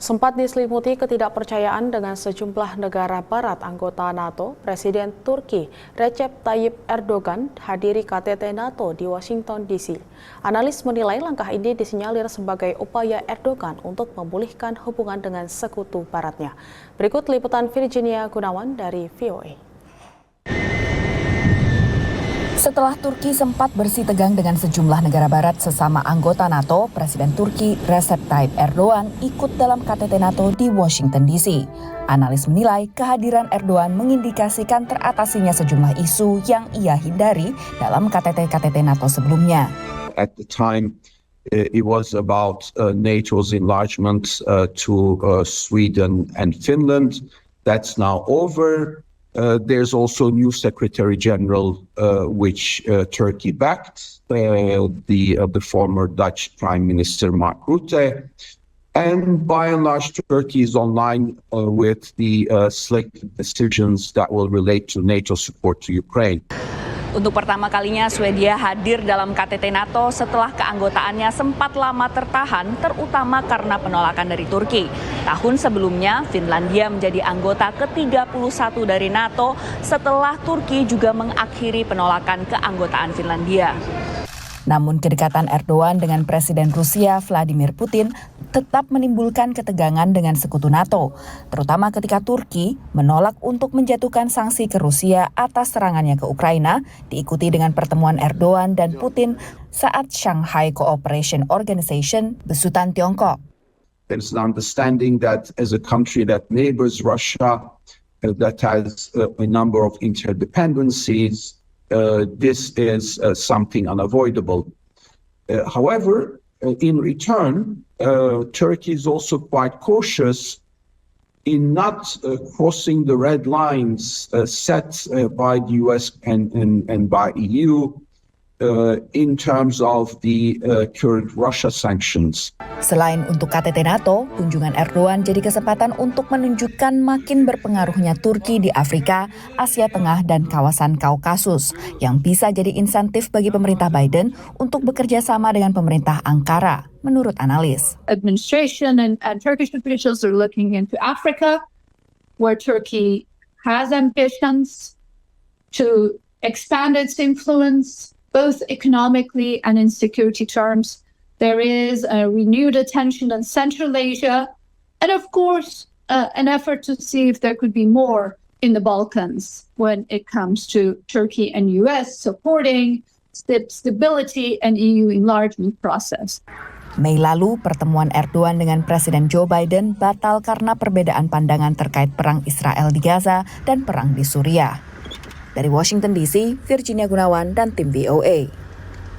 Sempat diselimuti ketidakpercayaan dengan sejumlah negara barat anggota NATO, Presiden Turki Recep Tayyip Erdogan hadiri KTT NATO di Washington DC. Analis menilai langkah ini disinyalir sebagai upaya Erdogan untuk memulihkan hubungan dengan sekutu baratnya. Berikut liputan Virginia Gunawan dari VOA. Setelah Turki sempat bersih tegang dengan sejumlah negara barat sesama anggota NATO, Presiden Turki Recep Tayyip Erdogan ikut dalam KTT NATO di Washington DC. Analis menilai kehadiran Erdogan mengindikasikan teratasinya sejumlah isu yang ia hindari dalam KTT-KTT NATO sebelumnya. At the time, it was about NATO's enlargement to Sweden and Finland. That's now over. There's also new Secretary General, which Turkey backed, the former Dutch Prime Minister Mark Rutte. And by and large, Turkey is online with the slick decisions that will relate to NATO support to Ukraine. Untuk pertama kalinya Swedia hadir dalam KTT NATO setelah keanggotaannya sempat lama tertahan, terutama karena penolakan dari Turki. Tahun sebelumnya, Finlandia menjadi anggota ke-31 dari NATO setelah Turki juga mengakhiri penolakan keanggotaan Finlandia. Namun kedekatan Erdogan dengan Presiden Rusia Vladimir Putin tetap menimbulkan ketegangan dengan sekutu NATO, terutama ketika Turki menolak untuk menjatuhkan sanksi ke Rusia atas serangannya ke Ukraina, diikuti dengan pertemuan Erdogan dan Putin saat Shanghai Cooperation Organization besutan Tiongkok. There's an understanding that as a country that neighbors Russia, that has a number of interdependencies, this is something unavoidable. However, in return, Turkey is also quite cautious in not crossing the red lines set by the US and by EU in terms of the current Russia sanctions. Selain untuk KTT NATO, kunjungan Erdogan jadi kesempatan untuk menunjukkan makin berpengaruhnya Turki di Afrika, Asia Tengah, dan kawasan Kaukasus, yang bisa jadi insentif bagi pemerintah Biden untuk bekerja sama dengan pemerintah Ankara, menurut analis. Administration and Turkish officials are looking into Africa, where Turkey has ambitions to expand its influence, both economically and in security terms. There is a renewed attention on Central Asia, and of course, an effort to see if there could be more in the Balkans when it comes to Turkey and US supporting stability and EU enlargement process. Mei lalu, pertemuan Erdogan dengan Presiden Joe Biden batal karena perbedaan pandangan terkait perang Israel di Gaza dan perang di Suriah. Dari Washington DC, Virginia Gunawan dan tim VOA.